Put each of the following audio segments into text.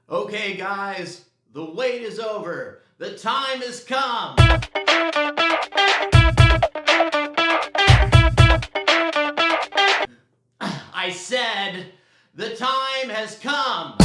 Okay, guys, the wait is over. The time has come. I said, the time has come.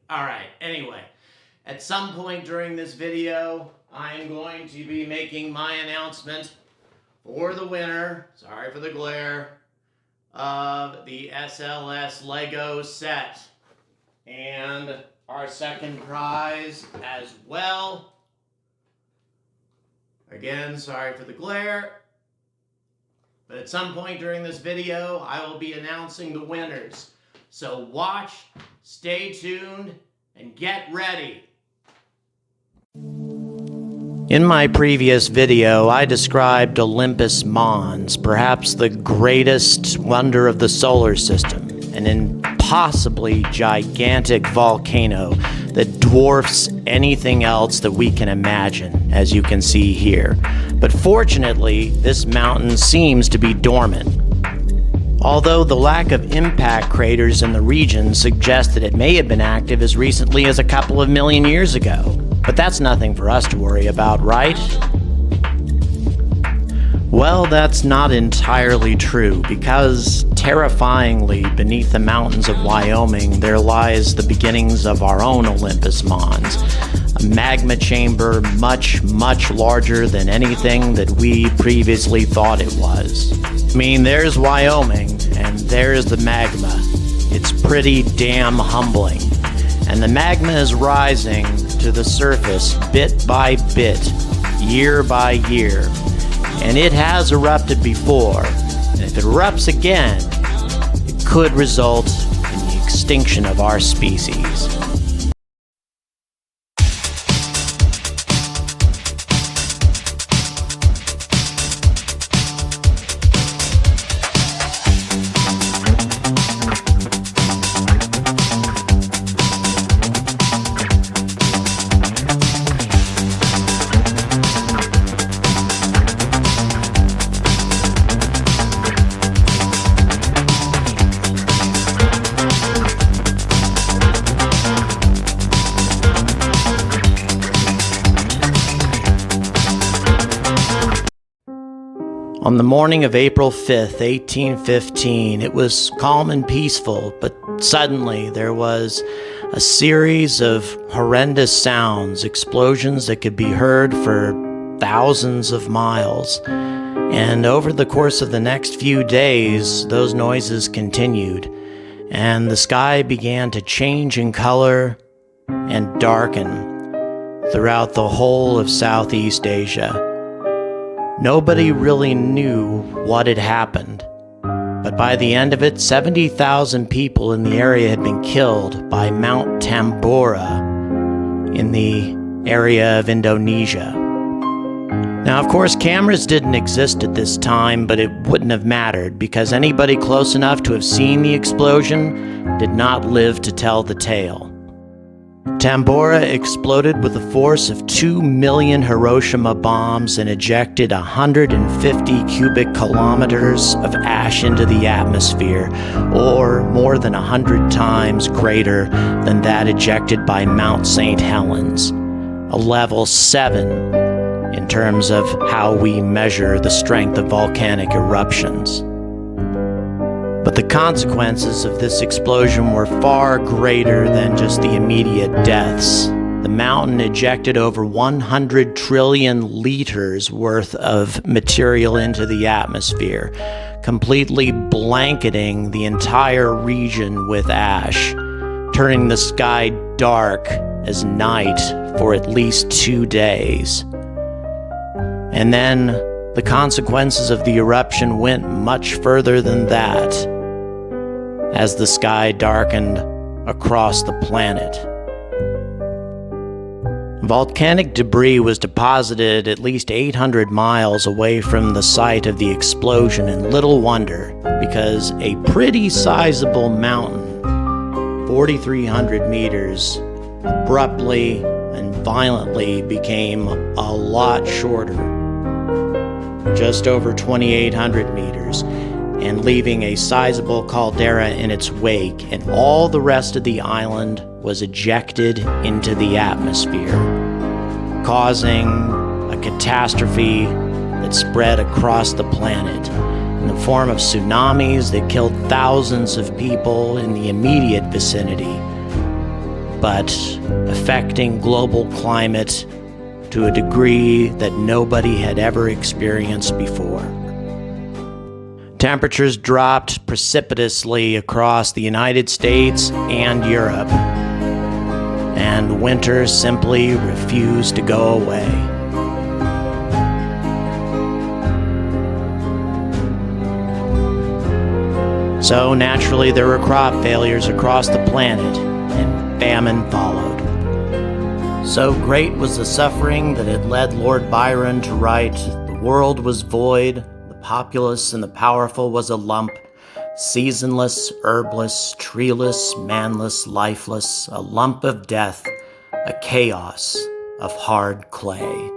All right, anyway, at some point during this video, I'm going to be making my announcement for the winner, sorry for the glare, of the SLS Lego set. And our second prize as well. Again, sorry for the glare. But at some point during this video, I will be announcing the winners. So watch, stay tuned, and get ready. In my previous video, I described Olympus Mons, perhaps the greatest wonder of the solar system, an impossibly gigantic volcano that dwarfs anything else that we can imagine, as you can see here. But fortunately, this mountain seems to be dormant. Although the lack of impact craters in the region suggests that it may have been active as recently as a couple of million years ago. But that's nothing for us to worry about, right? Well, that's not entirely true, because terrifyingly beneath the mountains of Wyoming there lies the beginnings of our own Olympus Mons, a magma chamber much, much larger than anything that we previously thought it was. I mean, there's Wyoming, and there's the magma. It's pretty damn humbling. And the magma is rising to the surface bit by bit, year by year. And it has erupted before, and if it erupts again, it could result in the extinction of our species. On the morning of April 5th, 1815, it was calm and peaceful, but suddenly there was a series of horrendous sounds, explosions that could be heard for thousands of miles. And over the course of the next few days, those noises continued, and the sky began to change in color and darken throughout the whole of Southeast Asia. Nobody really knew what had happened, but by the end of it, 70,000 people in the area had been killed by Mount Tambora in the area of Indonesia. Now, of course, cameras didn't exist at this time, but it wouldn't have mattered because anybody close enough to have seen the explosion did not live to tell the tale. Tambora exploded with a force of 2 million Hiroshima bombs and ejected 150 cubic kilometers of ash into the atmosphere, or more than 100 times greater than that ejected by Mount St. Helens, a level 7 in terms of how we measure the strength of volcanic eruptions. But the consequences of this explosion were far greater than just the immediate deaths. The mountain ejected over 100 trillion liters worth of material into the atmosphere, completely blanketing the entire region with ash, turning the sky dark as night for at least 2 days. And then the consequences of the eruption went much further than that, as the sky darkened across the planet. Volcanic debris was deposited at least 800 miles away from the site of the explosion, and little wonder, because a pretty sizable mountain, 4,300 meters, abruptly and violently became a lot shorter. just over 2,800 meters, and leaving a sizable caldera in its wake, and all the rest of the island was ejected into the atmosphere, causing a catastrophe that spread across the planet in the form of tsunamis that killed thousands of people in the immediate vicinity, but affecting global climate to a degree that nobody had ever experienced before. Temperatures dropped precipitously across the United States and Europe, and winter simply refused to go away. So naturally, there were crop failures across the planet, and famine followed. So great was the suffering that had led Lord Byron to write, "The world was void, the populous and the powerful was a lump, seasonless, herbless, treeless, manless, lifeless, a lump of death, a chaos of hard clay."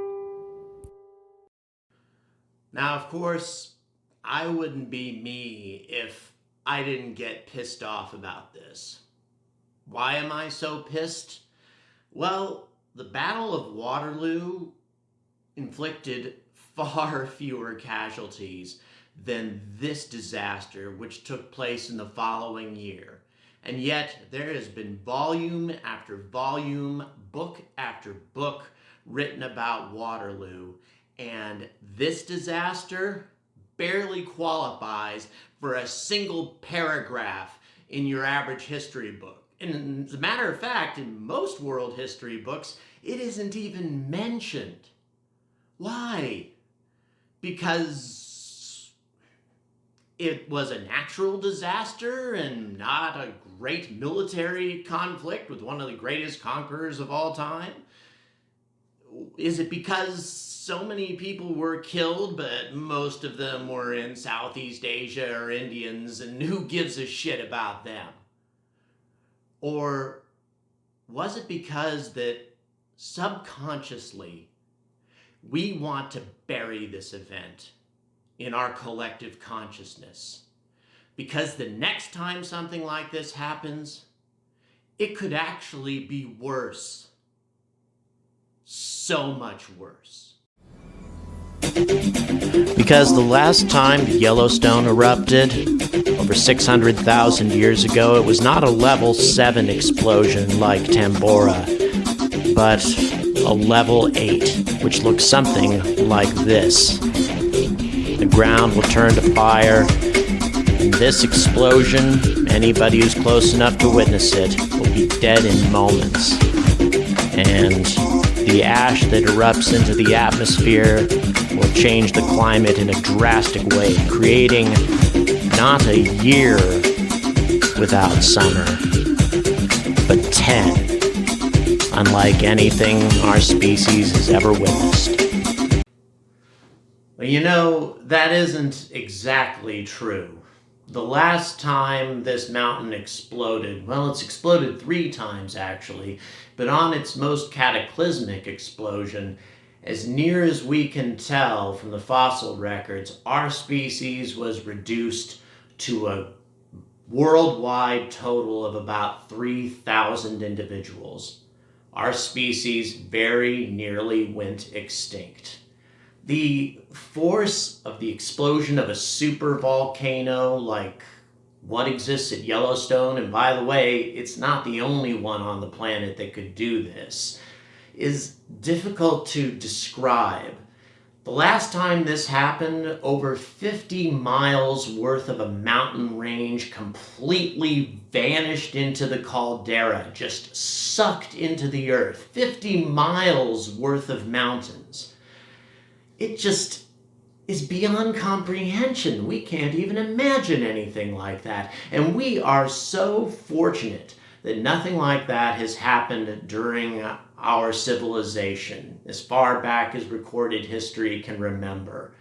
Now, of course, I wouldn't be me if I didn't get pissed off about this. Why am I so pissed? Well, the Battle of Waterloo inflicted far fewer casualties than this disaster, which took place in the following year. And yet, there has been volume after volume, book after book written about Waterloo. And this disaster barely qualifies for a single paragraph in your average history book. And as a matter of fact, in most world history books, it isn't even mentioned. Why? Because it was a natural disaster and not a great military conflict with one of the greatest conquerors of all time? Is it because so many people were killed, but most of them were in Southeast Asia or Indians, and who gives a shit about them? Or was it because that subconsciously we want to bury this event in our collective consciousness? Because the next time something like this happens, it could actually be worse. So much worse. Because the last time Yellowstone erupted, over 600,000 years ago, it was not a level 7 explosion like Tambora, but a level 8, which looks something like this. The ground will turn to fire, and this explosion, anybody who's close enough to witness it, will be dead in moments. And the ash that erupts into the atmosphere will change the climate in a drastic way, creating not a year without summer, but 10, unlike anything our species has ever witnessed. Well, you know, that isn't exactly true. The last time this mountain exploded, well, it's exploded 3 times actually, but on its most cataclysmic explosion, as near as we can tell from the fossil records, our species was reduced to a worldwide total of about 3,000 individuals. Our species very nearly went extinct. The force of the explosion of a supervolcano like what exists at Yellowstone, and by the way, it's not the only one on the planet that could do this, is difficult to describe. The last time this happened, over 50 miles worth of a mountain range completely vanished into the caldera, just sucked into the earth. 50 miles worth of mountains. It just is beyond comprehension. We can't even imagine anything like that. And we are so fortunate that nothing like that has happened during our civilization, as far back as recorded history can remember.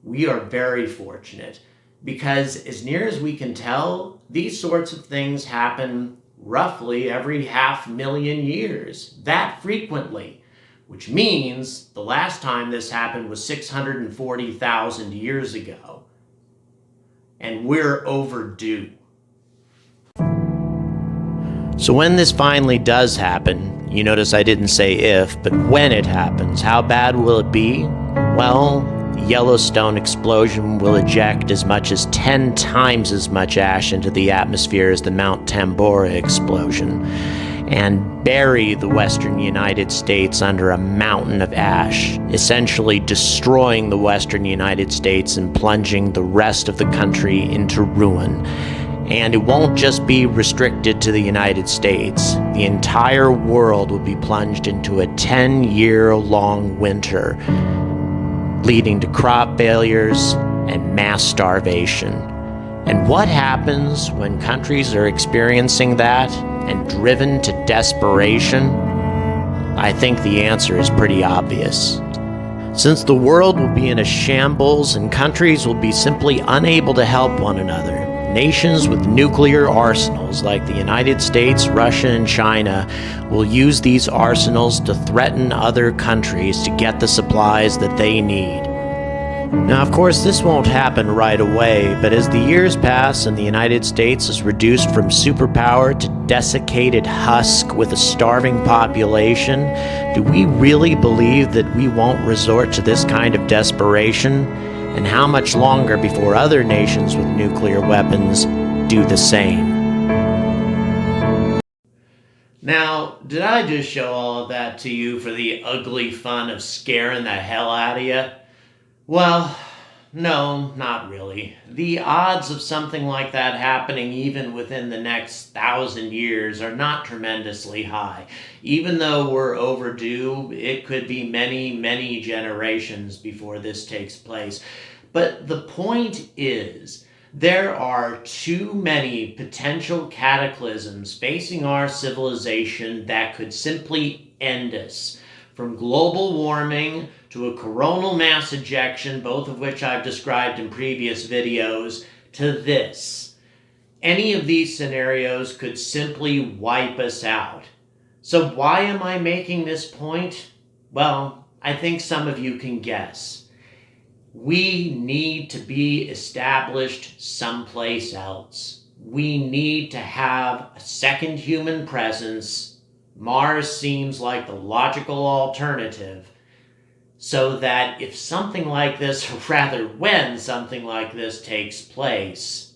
We are very fortunate because, as near as we can tell, these sorts of things happen roughly every 500,000 years, that frequently. which means the last time this happened was 640,000 years ago. And we're overdue. So when this finally does happen, you notice I didn't say if, but when it happens, how bad will it be? Well, Yellowstone explosion will eject as much as 10 times as much ash into the atmosphere as the Mount Tambora explosion, and bury the western United States under a mountain of ash, essentially destroying the western United States and plunging the rest of the country into ruin. And it won't just be restricted to the United States. The entire world will be plunged into a 10-year-long winter, leading to crop failures and mass starvation. And what happens when countries are experiencing that and driven to desperation? I think the answer is pretty obvious. Since the world will be in a shambles and countries will be simply unable to help one another, nations with nuclear arsenals like the United States, Russia, and China will use these arsenals to threaten other countries to get the supplies that they need. Now, of course, this won't happen right away, but as the years pass and the United States is reduced from superpower to desiccated husk with a starving population, do we really believe that we won't resort to this kind of desperation? And how much longer before other nations with nuclear weapons do the same? Now, did I just show all of that to you for the ugly fun of scaring the hell out of you? Well, no, not really. The odds of something like that happening even within the next 1,000 years are not tremendously high. Even though we're overdue, it could be many, many generations before this takes place. But the point is, there are too many potential cataclysms facing our civilization that could simply end us. From global warming to a coronal mass ejection, both of which I've described in previous videos, to this. Any of these scenarios could simply wipe us out. So why am I making this point? Well, I think some of you can guess. We need to be established someplace else. We need to have a second human presence. Mars seems like the logical alternative, so that if something like this, or rather when something like this takes place,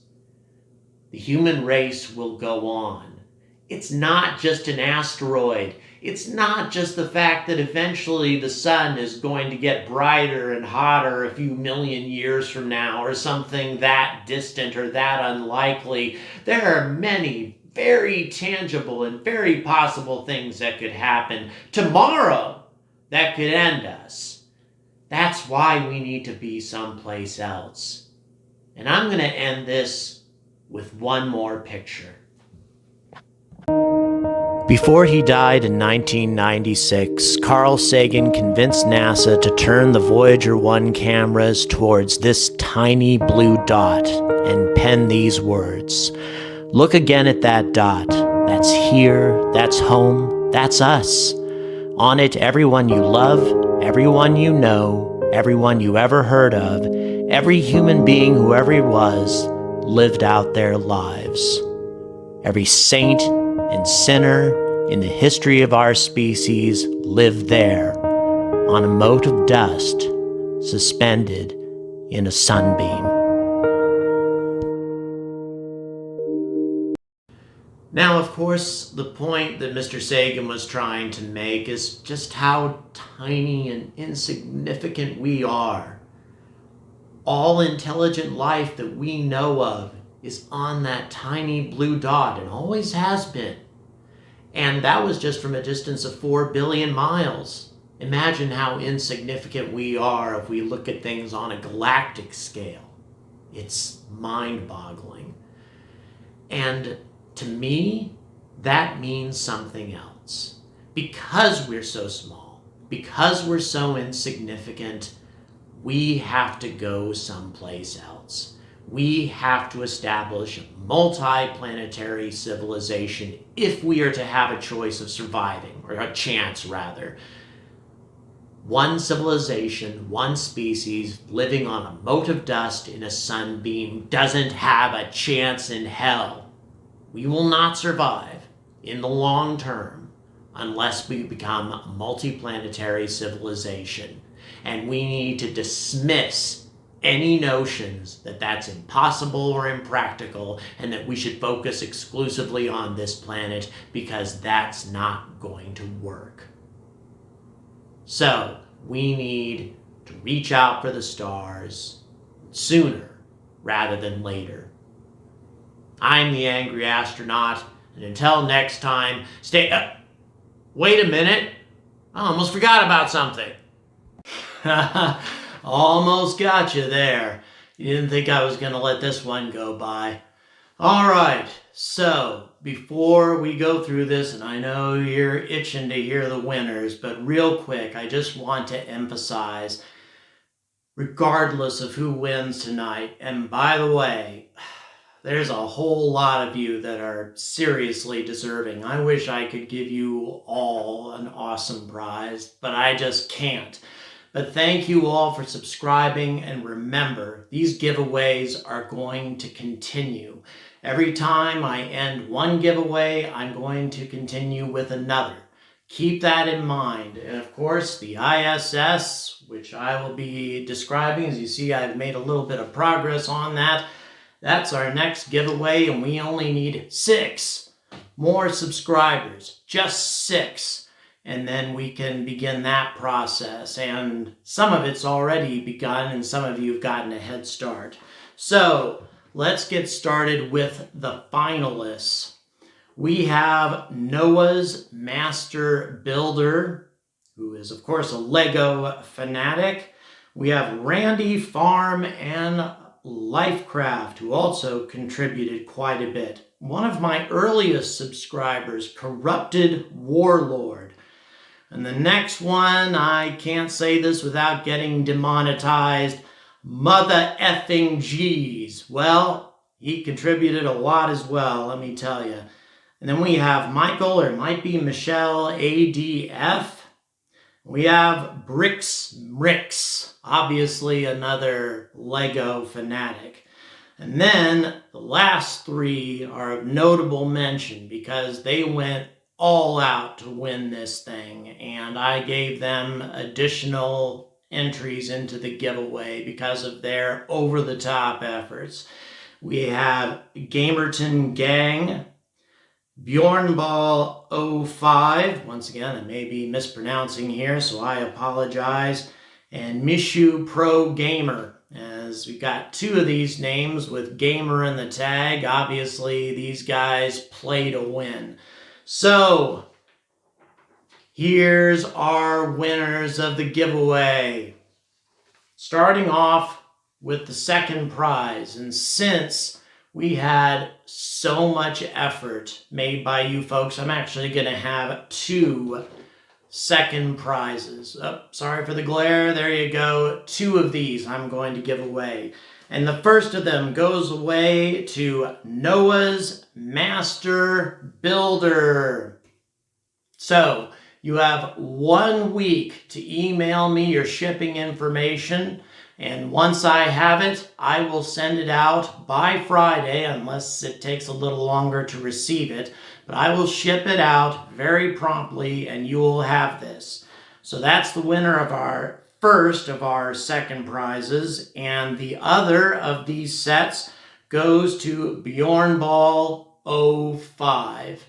the human race will go on. It's not just an asteroid. It's not just the fact that eventually the sun is going to get brighter and hotter a few million years from now, or something that distant or that unlikely. There are many very tangible and very possible things that could happen tomorrow that could end us. That's why we need to be someplace else. And I'm going to end this with one more picture. Before he died in 1996, Carl Sagan convinced NASA to turn the Voyager 1 cameras towards this tiny blue dot and pen these words. Look again at that dot. That's here, that's home, that's us. On it, everyone you love, everyone you know, everyone you ever heard of, every human being who ever was, lived out their lives. Every saint and sinner in the history of our species lived there, on a mote of dust, suspended in a sunbeam. Now, of course, the point that Mr. Sagan was trying to make is just how tiny and insignificant we are. All intelligent life that we know of is on that tiny blue dot and always has been. And that was just from a distance of 4 billion miles. Imagine how insignificant we are if we look at things on a galactic scale. It's mind-boggling. And to me, that means something else. Because we're so small, because we're so insignificant, we have to go someplace else. We have to establish a multi-planetary civilization if we are to have a choice of surviving, or a chance rather. One civilization, one species, living on a mote of dust in a sunbeam doesn't have a chance in hell. We will not survive in the long term unless we become a multiplanetary civilization. And we need to dismiss any notions that that's impossible or impractical and that we should focus exclusively on this planet, because that's not going to work. So we need to reach out for the stars sooner rather than later. I'm the Angry Astronaut, and until next time, stay... wait a minute. I almost forgot about something. Almost got you there. You didn't think I was going to let this one go by. All right, so before we go through this, and I know you're itching to hear the winners, but real quick, I just want to emphasize, regardless of who wins tonight, and by the way, there's a whole lot of you that are seriously deserving. I wish I could give you all an awesome prize, but I just can't. But thank you all for subscribing, and remember, these giveaways are going to continue. Every time I end one giveaway, I'm going to continue with another. Keep that in mind. And of course, the ISS, which I will be describing, as you see, I've made a little bit of progress on that. That's our next giveaway, and we only need 6 more subscribers, just 6. And then we can begin that process. And some of it's already begun, and some of you have gotten a head start. So let's get started with the finalists. We have Noah's Master Builder, who is, of course, a Lego fanatic. We have Randy Farm and Lifecraft, who also contributed quite a bit. One of my earliest subscribers, Corrupted Warlord. And the next one, I can't say this without getting demonetized, Mother Effing G's. Well, he contributed a lot as well, let me tell you. And then we have Michael, or it might be Michelle ADF. We have Bricks, obviously another Lego fanatic. And then the last 3 are of notable mention because they went all out to win this thing, and I gave them additional entries into the giveaway because of their over-the-top efforts. We have Gamerton Gang, Bjornball05, once again, I may be mispronouncing here, so I apologize, and Mishu Pro Gamer. As we've got 2 of these names with Gamer in the tag, obviously these guys play to win. So, here's our winners of the giveaway. Starting off with the second prize, and since we had so much effort made by you folks, I'm actually going to have 2 second prizes. Oh, sorry for the glare, there you go. 2 of these I'm going to give away. And the first of them goes away to Noah's Master Builder. So, you have 1 week to email me your shipping information, and once I have it, I will send it out by Friday, unless it takes a little longer to receive it. But I will ship it out very promptly, and you will have this. So that's the winner of our first of our second prizes, and the other of these sets goes to Bjornball05.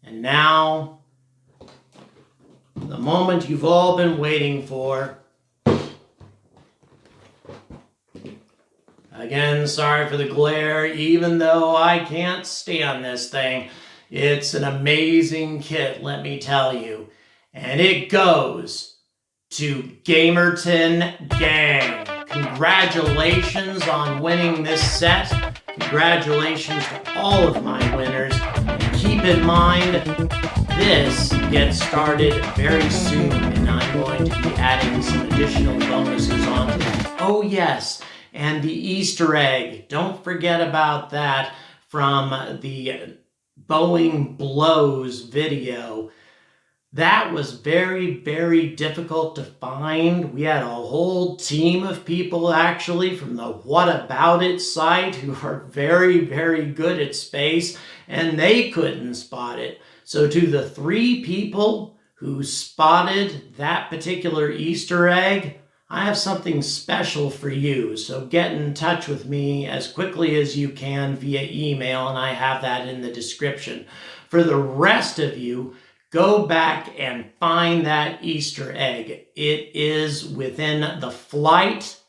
And now, the moment you've all been waiting for. Again, sorry for the glare, even though I can't stand this thing. It's an amazing kit, let me tell you. And it goes to Gamerton Gang. Congratulations on winning this set. Congratulations to all of my winners. And keep in mind, this gets started very soon, and I'm going to be adding some additional bonuses onto it. Oh yes, and the Easter egg. Don't forget about that from the Boeing Blows video. That was very, very difficult to find. We had a whole team of people actually from the What About It site who are very, very good at space, and they couldn't spot it. So to the 3 people who spotted that particular Easter egg, I have something special for you. So get in touch with me as quickly as you can via email, and I have that in the description. For the rest of you, go back and find that Easter egg. It is within the flight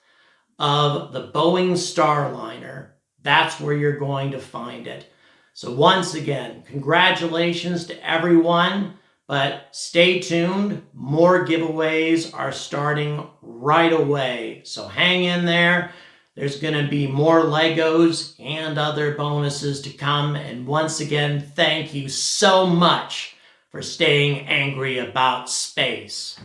of the Boeing Starliner. That's where you're going to find it. So once again, congratulations to everyone, but stay tuned. More giveaways are starting right away. So hang in there. There's going to be more Legos and other bonuses to come. And once again, thank you so much for staying angry about space.